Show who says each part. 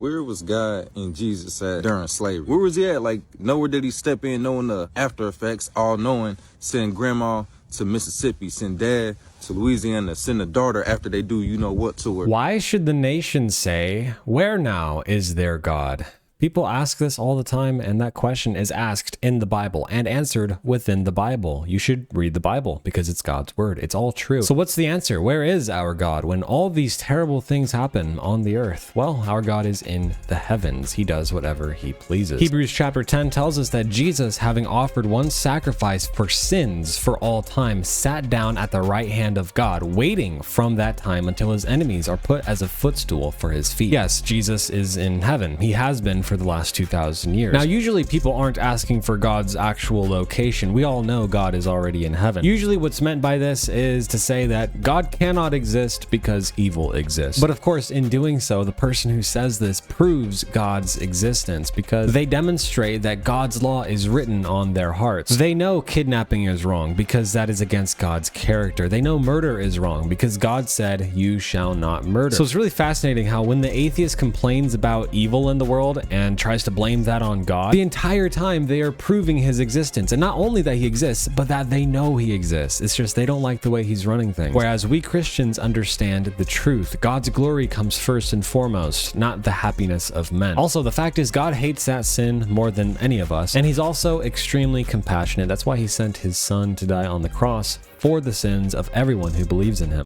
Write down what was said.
Speaker 1: Where was God and Jesus at during slavery? Where was he at? Like, nowhere did he step in knowing the after effects, all knowing, send grandma to Mississippi, send dad to Louisiana, send a daughter after they do you know what to her.
Speaker 2: Why should the nation say, "Where now is their God"? People ask this all the time, and that question is asked in the Bible and answered within the Bible. You should read the Bible because it's God's word. It's all true. So what's the answer? Where is our God when all these terrible things happen on the earth? Well, our God is in the heavens. He does whatever he pleases. Hebrews chapter 10 tells us that Jesus, having offered one sacrifice for sins for all time, sat down at the right hand of God, waiting from that time until his enemies are put as a footstool for his feet. Yes, Jesus is in heaven. He has been for the last 2,000 years. Now, usually people aren't asking for God's actual location. We all know God is already in heaven. Usually what's meant by this is to say that God cannot exist because evil exists. But of course, in doing so, the person who says this proves God's existence because they demonstrate that God's law is written on their hearts. They know kidnapping is wrong because that is against God's character. They know murder is wrong because God said, "You shall not murder." So it's really fascinating how when the atheist complains about evil in the world and tries to blame that on God, the entire time they are proving his existence. And not only that he exists, but that they know he exists. It's just they don't like the way he's running things. Whereas we Christians understand the truth. God's glory comes first and foremost, not the happiness of men. Also, the fact is God hates that sin more than any of us, and he's also extremely compassionate. That's why he sent his son to die on the cross for the sins of everyone who believes in him.